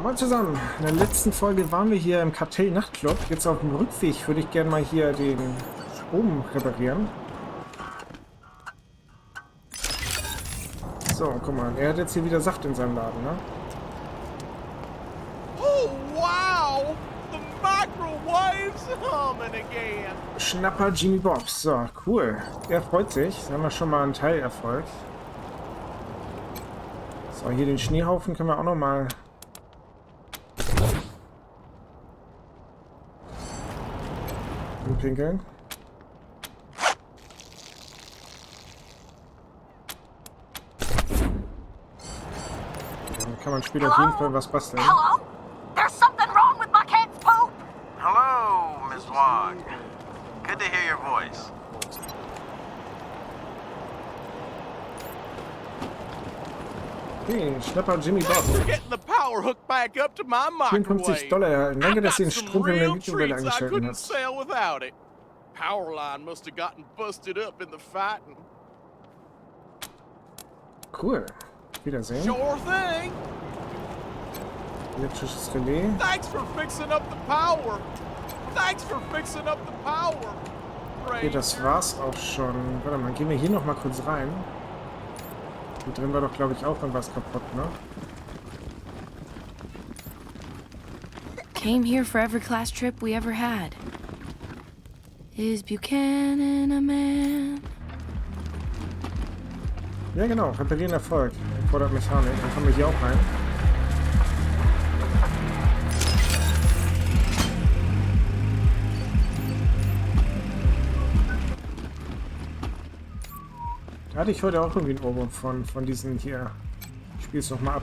Moin zusammen. In der letzten Folge waren wir hier im Kartell-Nachtclub. Jetzt auf dem Rückweg würde ich gerne mal hier den Strom reparieren. So, guck mal. Er hat jetzt hier wieder Saft in seinem Laden, ne? Oh, wow! The microwave's humming again! Schnapper Jimmy Bob. So, cool. Er freut sich. Da haben wir schon mal einen Teilerfolg. So, hier den Schneehaufen können wir auch noch mal pinkeln. Dann kann man später auf jeden Fall was basteln. Hello? There's something wrong with my cat's poop. Hello, Miss Wong. Good to hear your voice. Okay, Schnapper Jimmy Bob. Thanks for getting the power hooked back up to my microwave. $54 erhalten. Danke, dass I du den got some Strom in der real Mikrowelle treats I angeschaltet couldn't hast. sell without it. Power line must have gotten busted up in the fighting. Cool. Wiedersehen. Sure thing. Elektrisches Relais. Thanks for fixing up the power. Thanks for fixing up the power. Okay, das war's auch schon. Warte mal, gehen wir hier noch mal kurz rein. Hier drin war doch, glaube ich, auch irgendwas kaputt, ne? Came here for every class trip we ever had. Is Buchanan a man? Ja, genau. Reparieren Erfolg. Fordert Mechanik. Dann kommen wir hier auch rein. Da hatte ich heute auch irgendwie ein Ohrwurm von diesen hier. Ich spiel's noch mal ab.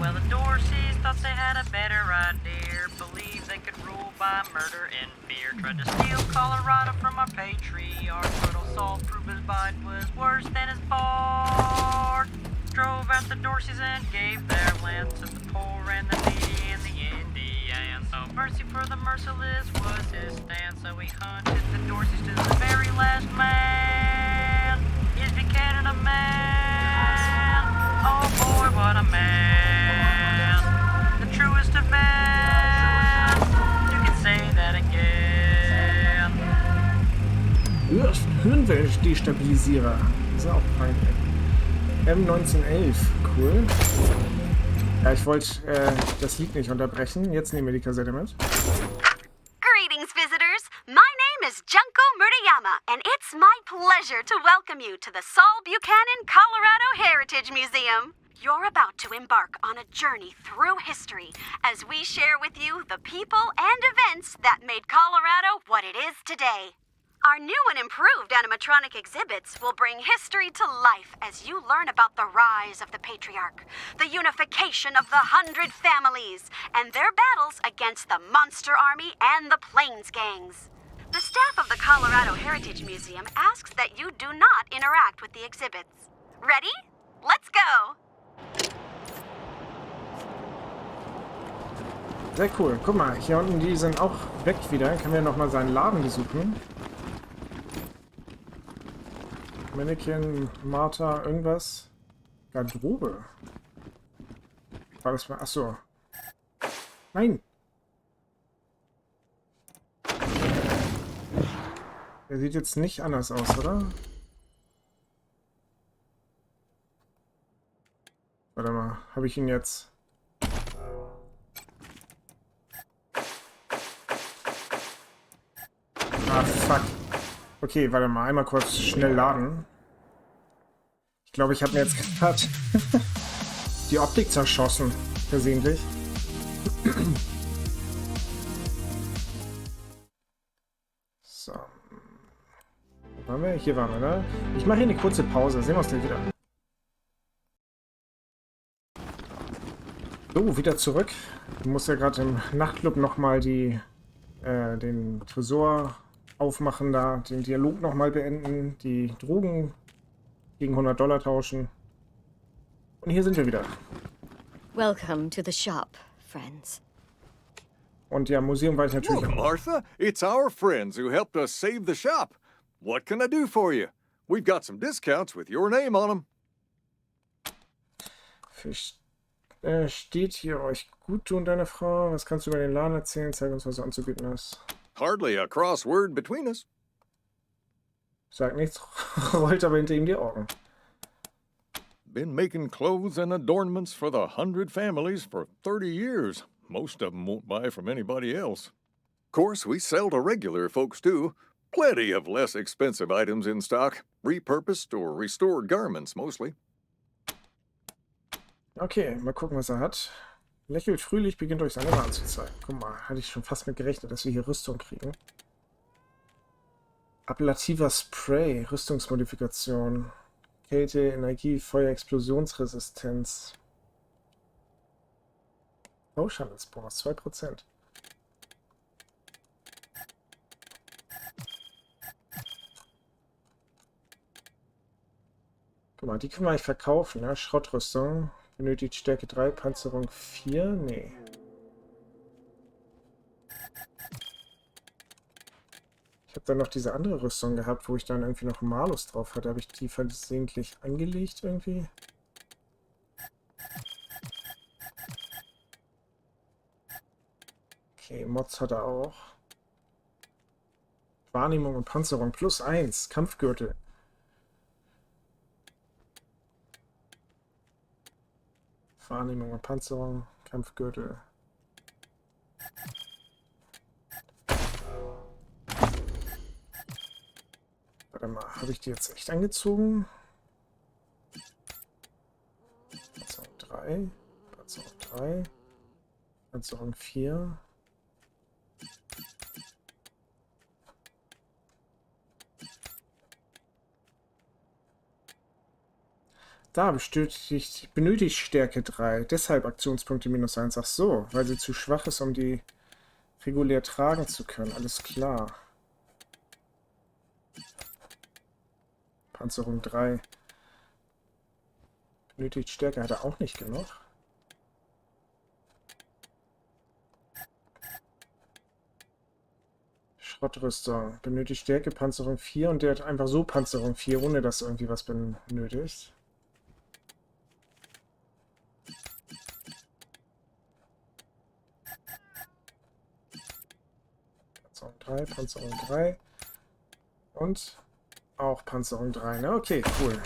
Well, the Dorseys thought they had a better idea. Believed they could rule by murder and fear. Tried to steal Colorado from our patriarch. But old Saul proved his bite was worse than his bark. Drove out the Dorseys and gave their land to the poor and the needy and the Indians. So mercy for the merciless was his stand. So he hunted the Dorseys to the very last man. Is Buchanan a man? Oh boy, what a man. The truest of men. You can say that again. Hirnwellen-Destabilisierer. Das ist auch peinlich. M1911. Cool. Ja, ich wollte das Lied nicht unterbrechen. Jetzt nehmen wir die Kassette mit. Greetings, visitors. My name is Junko Murayama, and it's my pleasure to welcome you to the Saul Buchanan Colorado Heritage Museum. You're about to embark on a journey through history as we share with you the people and events that made Colorado what it is today. Our new and improved animatronic exhibits will bring history to life as you learn about the rise of the Patriarch, the unification of the 100 families, and their battles against the Monster Army and the Plains Gangs. The staff of the Colorado Heritage Museum asks that you do not interact with the exhibits. Ready? Let's go! Sehr cool. Guck mal, hier unten, die sind auch weg wieder. Können wir nochmal seinen Laden besuchen. Mannequin, Martha, irgendwas. Garderobe. War das mal? Achso. Nein! Der sieht jetzt nicht anders aus, oder? Warte mal, habe ich ihn jetzt? Ah, fuck. Okay, warte mal, einmal kurz schnell laden. Ich glaube, ich habe mir jetzt gerade die Optik zerschossen, versehentlich. So. Wo waren wir? Hier waren wir, ne? Ich mache hier eine kurze Pause. Sehen wir uns gleich wieder. So, wieder zurück. Ich muss ja gerade im Nachtclub nochmal den Tresor aufmachen, da den Dialog nochmal beenden, die Drogen gegen $100 tauschen. Und hier sind wir wieder. Welcome to the shop, friends. Und ja, Museum war ich natürlich Look, auch. Martha, it's our friends who helped us save the shop. What can I do for you? We've got some discounts with your name on them. Steht hier euch gut, du und deine Frau? Was kannst du über den Laden erzählen? Zeig uns, was du anzubieten hast. Hardly a cross word between us. Sagt nichts, rollt aber hinter ihm die Augen. Been making clothes and adornments for the 100 families for 30 years. Most of them won't buy from anybody else. Of course, we sell to regular folks too. Plenty of less expensive items in stock. Repurposed or restored garments mostly. Okay, mal gucken, was er hat. Lächelt fröhlich, beginnt euch seine Waren zu zeigen. Guck mal, hatte ich schon fast mit gerechnet, dass wir hier Rüstung kriegen. Ablativer Spray, Rüstungsmodifikation. Kälte, Energie, Feuer, Explosionsresistenz. Tauschhandelsbonus, 2%. Guck mal, die können wir eigentlich verkaufen, ne? Schrottrüstung. Benötigt Stärke 3, Panzerung 4? Nee. Ich habe dann noch diese andere Rüstung gehabt, wo ich dann irgendwie noch einen Malus drauf hatte. Habe ich die versehentlich angelegt irgendwie? Okay, Mods hat er auch. Wahrnehmung und Panzerung +1. Kampfgürtel. Wahrnehmung und Panzerung, Kampfgürtel. Warte mal, habe ich die jetzt echt angezogen? Panzerung 3, Panzerung 3, Panzerung 4. Da benötigt Stärke 3, deshalb Aktionspunkte -1. Ach so, weil sie zu schwach ist, um die regulär tragen zu können. Alles klar. Panzerung 3. Benötigt Stärke, hat er auch nicht genug. Schrottrüstung. Benötigt Stärke, Panzerung 4 und der hat einfach so Panzerung 4, ohne dass irgendwie was benötigt. Panzerung 3 und auch Panzerung 3, ne? Okay, cool.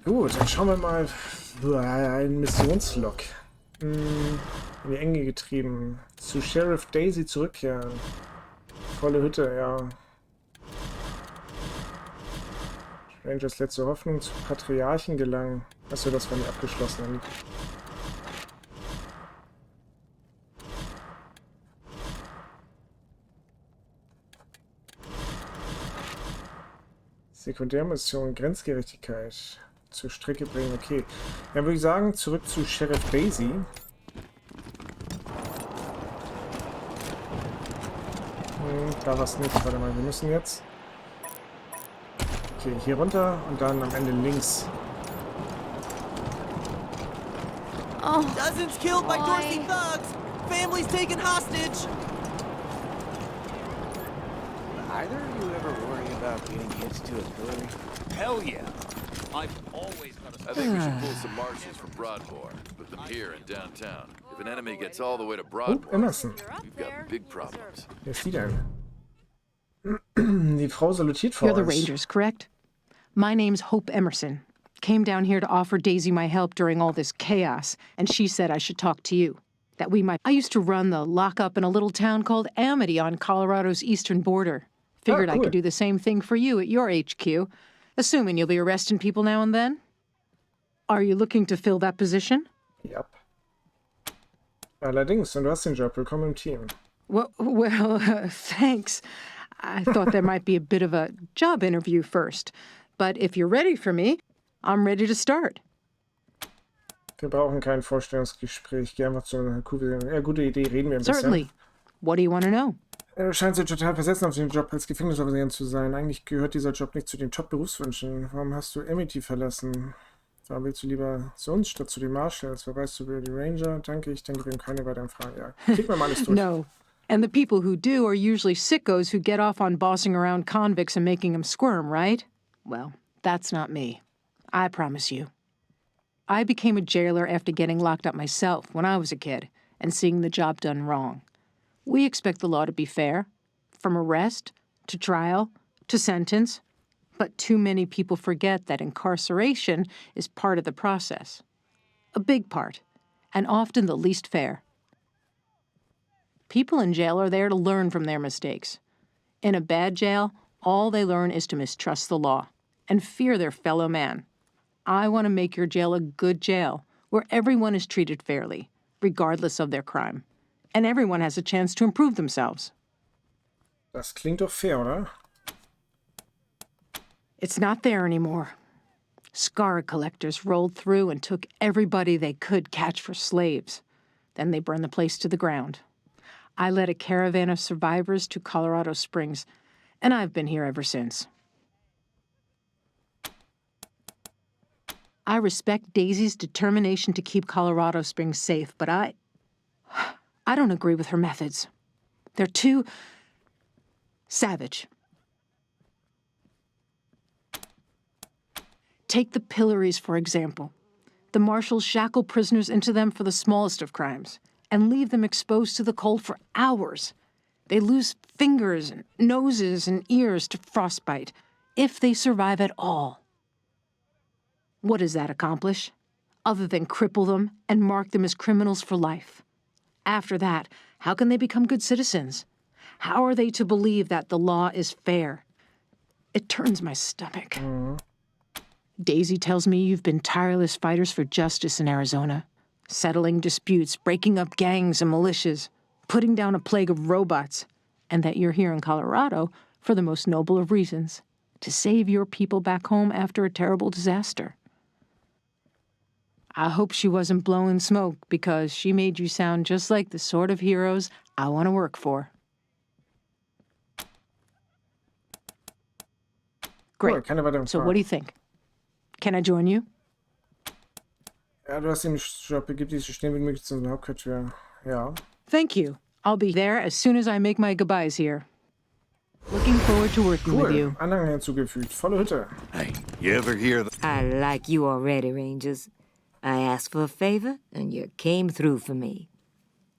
Gut, dann schauen wir mal. Ein Missionslog. In die Enge getrieben. Zu Sheriff Daisy zurückkehren. Volle Hütte, ja. Rangers letzte Hoffnung zu Patriarchen gelangen. Achso, das war nicht abgeschlossen. Sekundärmission, Grenzgerechtigkeit zur Strecke bringen, okay. Dann würde ich sagen, zurück zu Sheriff Daisy. Da war es nicht, warte mal, wir müssen jetzt... Okay, hier runter und dann am Ende links. Oh, Dozens killed by boy. Dorothy thugs! Families taken hostage! Either of you ever worry about getting hitched to a pillory? Hell yeah. I've always got a... I think we should pull some marshals from Broadmoor. Put them here in downtown. If an enemy gets all the way to Broadmoor, Emerson. we've got big problems. Wer ist die denn? Die Frau salutiert vor You're the uns. Rangers, correct? My name's Hope Emerson. Came down here to offer Daisy my help during all this chaos, and she said I should talk to you. That we might... I used to run the lockup in a little town called Amity on Colorado's eastern border. Figured I cool. could do the same thing for you at your HQ, assuming you'll be arresting people now and then. Are you looking to fill that position? Ja. Allerdings, und du hast den Job. Willkommen im Team. Well, thanks. I thought there might be a bit of a job interview first. But if you're ready for me, I'm ready to start. Wir brauchen kein Vorstellungsgespräch. Geh einfach zu einer Kuh. Ja, gute Idee. Reden wir ein bisschen. Certainly. What do you want to know? Du scheinst ja total versessen auf den Job als Gefängnisoffizier zu sein. Eigentlich gehört dieser Job nicht zu den Top-Berufswünschen. Warum hast du Amity verlassen? Warum willst du lieber zu uns statt zu den Marshals? Wer weißt du über die Ranger? Danke, ich denke, wir haben keine weiteren Fragen. Ja, krieg mir mal alles durch. No. And the people who do are usually sickos who get off on bossing around convicts and making them squirm, right? Well, that's not me. I promise you. I became a jailer after getting locked up myself when I was a kid and seeing the job done wrong. We expect the law to be fair, from arrest to trial to sentence, but too many people forget that incarceration is part of the process. A big part, and often the least fair. People in jail are there to learn from their mistakes. In a bad jail, all they learn is to mistrust the law and fear their fellow man. I want to make your jail a good jail where everyone is treated fairly, regardless of their crime, and everyone has a chance to improve themselves. Das klingt doch fair, oder? It's not there anymore. Scar collectors rolled through and took everybody they could catch for slaves. Then they burned the place to the ground. I led a caravan of survivors to Colorado Springs, and I've been here ever since. I respect Daisy's determination to keep Colorado Springs safe, but I don't agree with her methods. They're too savage. Take the pillories, for example. The marshals shackle prisoners into them for the smallest of crimes and leave them exposed to the cold for hours. They lose fingers, and noses, and ears to frostbite, if they survive at all. What does that accomplish, other than cripple them and mark them as criminals for life? After that, how can they become good citizens? How are they to believe that the law is fair? It turns my stomach. Daisy tells me you've been tireless fighters for justice in Arizona, settling disputes, breaking up gangs and militias, putting down a plague of robots, and that you're here in Colorado for the most noble of reasons, to save your people back home after a terrible disaster. I hope she wasn't blowing smoke, because she made you sound just like the sort of heroes I want to work for. Great. So what do you think? Can I join you? Ja, du hast den Job, begib dich so schnell wie möglich zum Hauptquartier. Ja. Thank you. I'll be there as soon as I make my goodbyes here. Looking forward to working with you. Anhang hinzugefügt. Volle Hütte. Hey, you ever hear I like you already, Rangers. I asked for a favor, and you came through for me.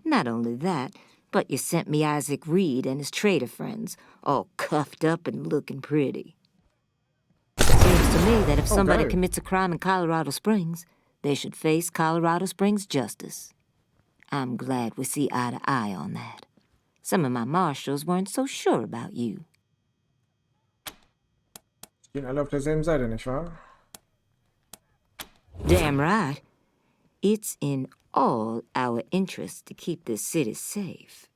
Not only that, but you sent me Isaac Reed and his trader friends, all cuffed up and looking pretty. Seems to me that if somebody commits a crime in Colorado Springs, they should face Colorado Springs justice. I'm glad we see eye to eye on that. Some of my marshals weren't so sure about you. Stehen alle auf derselben Seite, nicht wahr? Damn right. It's in all our interests to keep this city safe.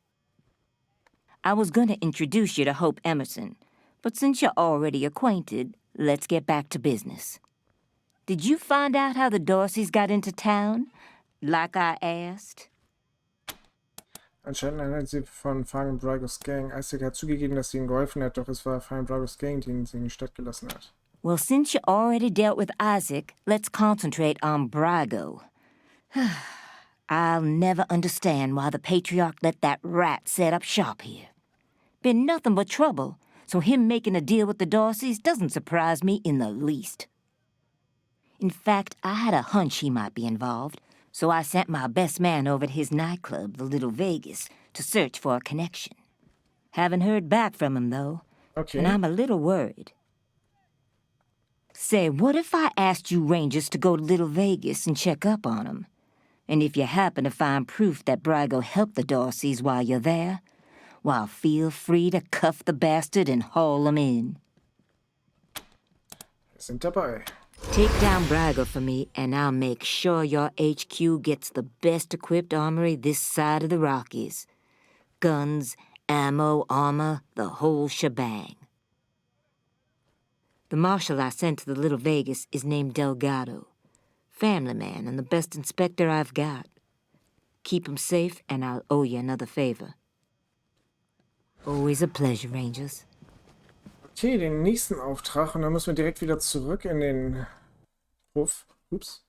I was going to introduce you to Hope Emerson, but since you're already acquainted, let's get back to business. Did you find out how the Dorseys got into town? Like I asked? Anscheinend erinnert sie von Farm Bragos Gang. Isaac hat zugegeben, dass sie ihm geholfen hat, doch es war Farm Bragos Gang, die ihn in die Stadt gelassen hat. Well, since you already dealt with Isaac, let's concentrate on Brago. I'll never understand why the Patriarch let that rat set up shop here. Been nothing but trouble, so him making a deal with the Dorseys doesn't surprise me in the least. In fact, I had a hunch he might be involved, so I sent my best man over to his nightclub, the Little Vegas, to search for a connection. Haven't heard back from him, though, and I'm a little worried. Say, what if I asked you Rangers to go to Little Vegas and check up on him? And if you happen to find proof that Brago helped the Dorseys while you're there, well, feel free to cuff the bastard and haul him in. Wir sind dabei. Take down Brago for me, and I'll make sure your HQ gets the best-equipped armory this side of the Rockies. Guns, ammo, armor, the whole shebang. The marshal I sent to the Little Vegas is named Delgado. Family man and the best inspector I've got. Keep him safe, and I'll owe you another favor. Always a pleasure, Rangers. Okay, den nächsten Auftrag. Und dann müssen wir direkt wieder zurück in den Hof. Ups.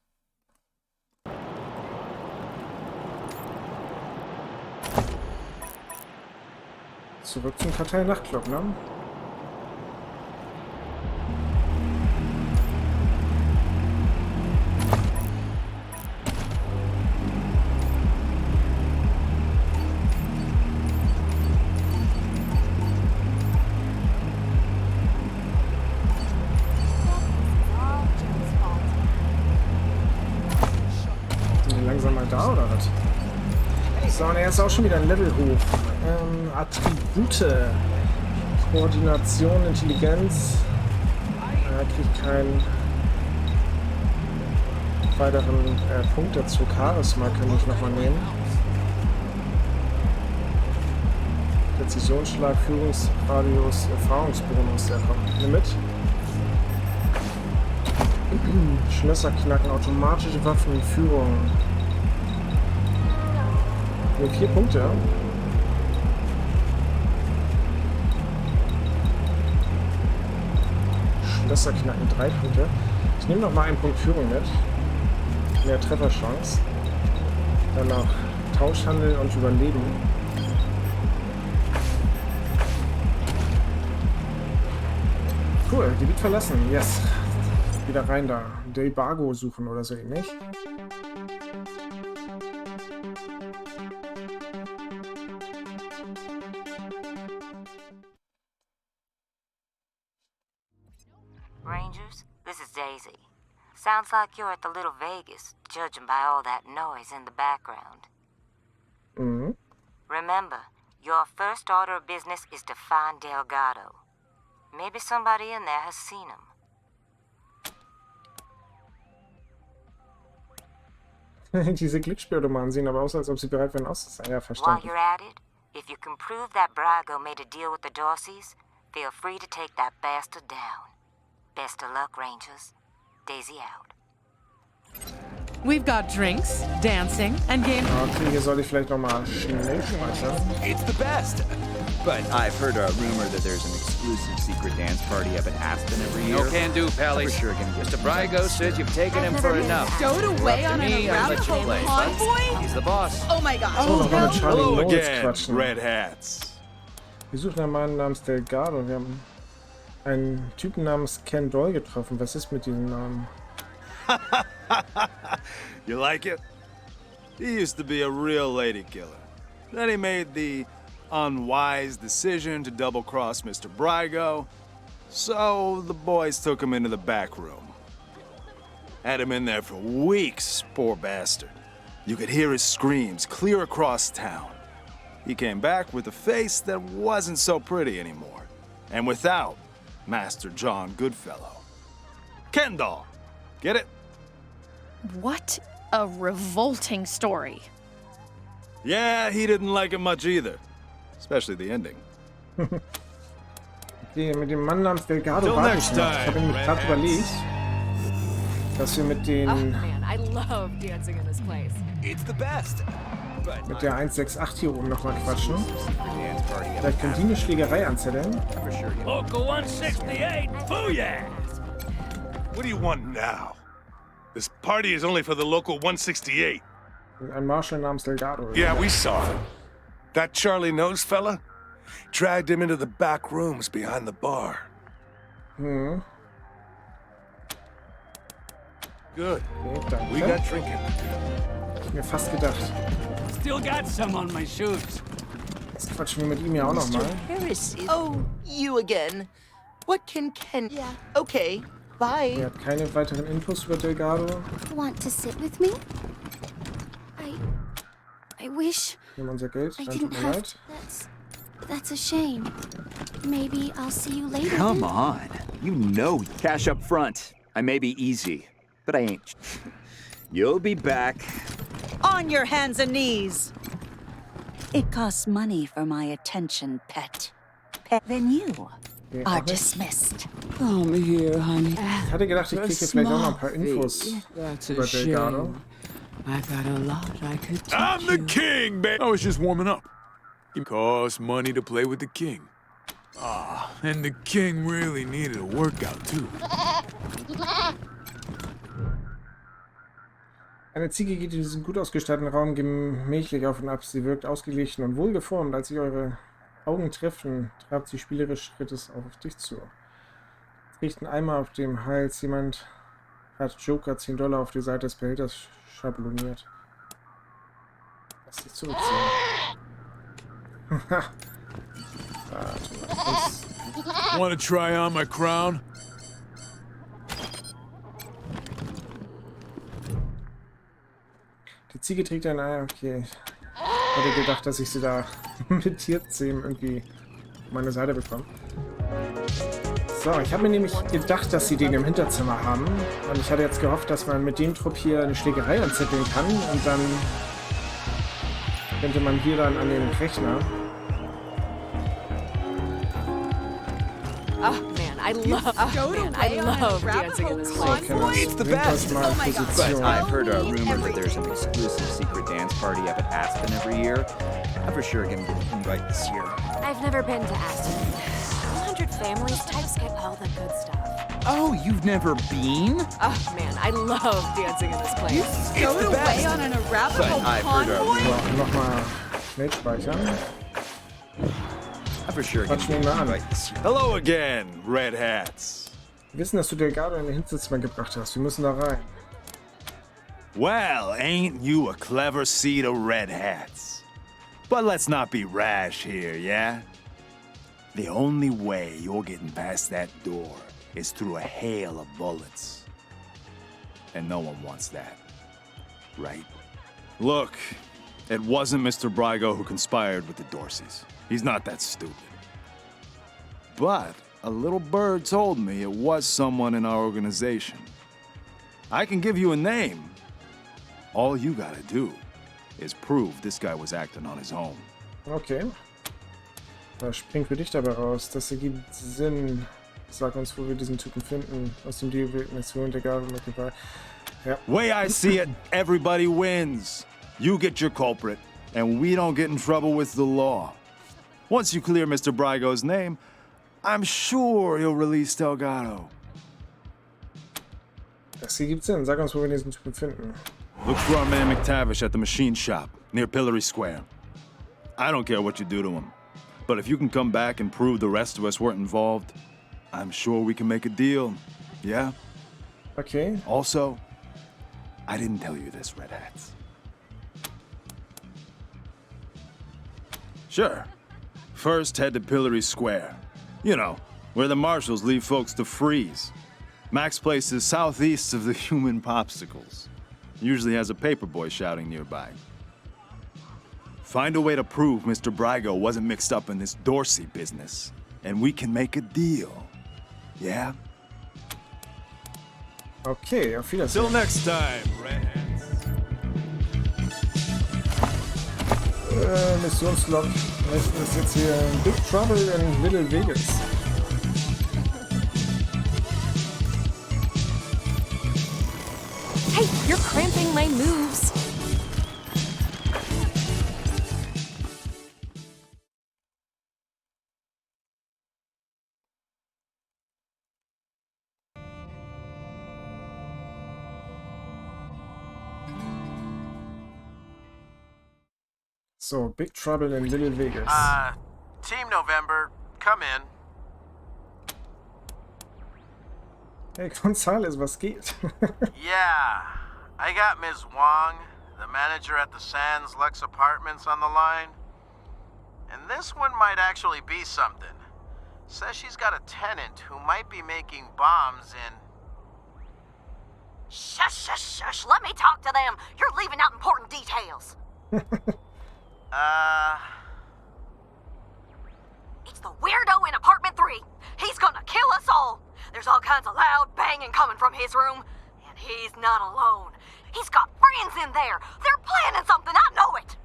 Zurück zum Kartell Nachtclub, ne? da oder was? So, und er ist auch schon wieder ein Level hoch. Attribute. Koordination, Intelligenz. Er kriegt keinen weiteren Punkt dazu. Charisma kann ich nochmal nehmen. Präzisionsschlag, Führungsradius, Erfahrungsbonus, der kommt. Nimm mit. Schlösser knacken, automatische Waffen, Führung. Nur 4 Punkte. Schlösser knacken, 3 Punkte. Ich nehme noch mal einen Punkt Führung mit. Mehr Trefferchance. Danach Tauschhandel und Überleben. Cool, Gebiet verlassen. Yes. Wieder rein da. Delbago suchen oder so ähnlich. Rangers, this is Daisy. Sounds like you're at the Little Vegas, judging by all that noise in the background. Mhm. Remember, your first order of business is to find Delgado. Maybe somebody in there has seen him. Diese Glücksspielautomaten sehen aber aus, als ob sie bereit wären auszuzahlen. Ja, While verstanden. you're at it, if you can prove that Brago made a deal with the Dorseys, feel free to take that bastard down. Best of luck, Rangers. Daisy out. We've got drinks, dancing, and game. Okay, hier soll ich vielleicht nochmal schnell speichern. It's the best. But I've heard a rumor that there's an exclusive secret dance party up at Aspen every year. No can do, Pally. Sure gonna get Mr. Brago says you've taken him for enough. Stowed away on an Me, I'll let you Arapaho play, convoy? but he's the boss. Oh my god. So, noch mal mit Charlie Hello Moritz again, quatschen. Red Hats. Wir suchen einen Mann namens Delgado. Wir haben einen Typen namens Ken Doyle getroffen. Was ist mit diesem Namen? You like it? He used to be a real lady killer. Then he made the unwise decision to double-cross Mr. Brago. So the boys took him into the back room. Had him in there for weeks, poor bastard. You could hear his screams clear across town. He came back with a face that wasn't so pretty anymore. And without Master John Goodfellow. Kendall! Get it? What a revolting story. Yeah, he didn't like it much either. Especially the ending. Okay, mit dem Mann namens Delgado Till warte next ich noch. Ich habe time, nämlich gerade Redheads. überlegt, dass wir mit den Man, I love dancing in this place. It's the best. But mit der 168 hier oben nochmal quatschen. dance party up Vielleicht können die eine Schlägerei anzetteln. for sure. Local 168, booyah! What do you want now? This party is only for the local 168. Ein Marshal namens Delgado. Yeah, we saw him. That Charlie Nose fella dragged him into the back rooms behind the bar. Hm. Good. Okay, danke. We got drinking. Hab ich mir fast gedacht. Still got some on my shoes. Jetzt quatschen wir mit ihm ja auch nochmal. Harris is... Oh, you again. What can Ken... Yeah. Okay, bye. Er hat keine weiteren Infos über Delgado. Want to sit with me? I wish Nehmen unser Geld. I Dann tut didn't mir have. leid. That's a shame. Maybe I'll see you later. Come then. on. You know cash up front. I may be easy, but I ain't. You'll be back. On your hands and knees. It costs money for my attention, pet. Then you Okay, are auch nicht. dismissed. Come here, honey. Ich hatte gedacht, ich kriege hier vielleicht auch noch ein paar Infos über Delgado. I got a lot I could teach I'm the king, baby. I was just warming up. It costs money to play with the king. Ah, and the king really needed a workout, too. Eine Ziege geht in diesem gut ausgestatteten Raum gemächlich auf und ab. Sie wirkt ausgeglichen und wohlgeformt. Als sich eure Augen treffen, trabt sie spielerisch Schrittes auf dich zu. Es riecht ein Eimer auf dem Hals. Jemand hat Joker $10 auf die Seite des Behälters schabloniert. Lass dich zurückziehen. Want to try on my crown? Die Ziege trägt ein Ei, okay. Ich hatte gedacht, dass ich sie da mit Tierzähmen irgendwie auf meine Seite bekomme. So, ich habe mir nämlich gedacht, dass sie den im Hinterzimmer haben. Und ich hatte jetzt gehofft, dass man mit dem Trupp hier eine Schlägerei anzetteln kann. Und dann könnte man hier dann an den Rechner. Oh man, I love dancing in this place. It's the best! But I've heard a rumor that there's an exclusive secret dance party up at Aspen every year. I'm for sure gonna get an invite this year. I've never been to Aspen. 200 families types get all the good stuff. Oh, you've never been? Oh man, I love dancing in this place. It's the best! on an Arabico But I've heard a rumor. So, nochmal schnell speichern. I'm for sure gonna get an invite this year. Hello again, Red Hats. Wir wissen, dass du Delgado in den Hinterzimmer gebracht hast. Wir müssen da rein. Well, ain't you a clever seed of Red Hats? But let's not be rash here, yeah? The only way you're getting past that door is through a hail of bullets. And no one wants that, right? Look, it wasn't Mr. Brygo who conspired with the Dorseys. He's not that stupid. But a little bird told me it was someone in our organization. I can give you a name. All you gotta do is prove this guy was acting on his own. Okay. Was springt für dich dabei raus? Das ergibt Sinn. Sag uns, wo wir diesen Typen finden. Aus dem Deal wird Mission Delgado mitgebracht. Ja. Way I see it, everybody wins. You get your culprit, and we don't get in trouble with the law. Once you clear Mr. Brygo's name, I'm sure he'll release Delgado. Das ergibt Sinn. Sag uns, wo wir diesen Typen finden. Look for our man McTavish at the machine shop near Pillory Square. I don't care what you do to him, but if you can come back and prove the rest of us weren't involved, I'm sure we can make a deal. Yeah? Okay. Also, I didn't tell you this, Red Hats. Sure. First, head to Pillory Square. You know, where the marshals leave folks to freeze. Mac's place is southeast of the human popsicles. Usually has a paperboy shouting nearby. Find a way to prove Mr. Brygo wasn't mixed up in this Dorsey business, and we can make a deal. Yeah? Okay, auf Wiedersehen. Till next time, Red Hats. Missionslog. Das ist jetzt hier Big Trouble in Little Vegas. Hey, you're cramping my moves. So, Big Trouble in Little Vegas. Team November, come in. Hey, Gonzales, was geht? Yeah, I got Ms. Wong, the manager at the Sands Lux Apartments, on the line. And this one might actually be something. Says she's got a tenant who might be making bombs in... Shush, shush, shush. Let me talk to them. You're leaving out important details. It's the weirdo in apartment 3. He's gonna kill us all. There's all kinds of loud banging coming from his room. And he's not alone. He's got friends in there. They're planning something. I know it.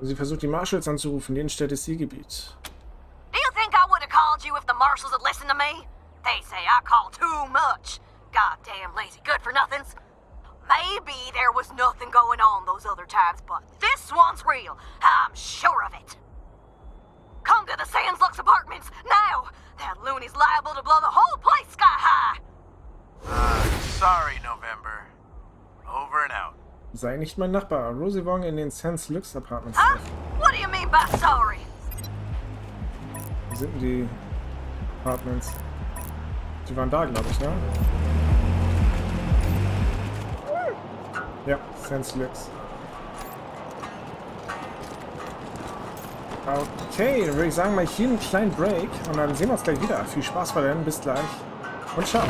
Sie versucht, die Marshals anzurufen, die Innenstädte Zielgebiet. Do you think I would have called you if the marshals had listened to me? They say I call too much. Goddamn lazy good-for-nothings. Maybe there was nothing going on those other times, but this one's real. I'm sure of it. Come to the Sands Lux Apartments, now! That loony's liable to blow the whole place sky high! Sorry, November. Over and out. Sei nicht mein Nachbar. Rosie Wong in den Sands Lux Apartments. Huh? What do you mean by sorry? Wo sind denn die Apartments? Die waren da, glaube ich, ne? Ja, Sands Lux. Okay, dann würde ich sagen, mal hier einen kleinen Break und dann sehen wir uns gleich wieder. Viel Spaß bei denen, bis gleich und ciao.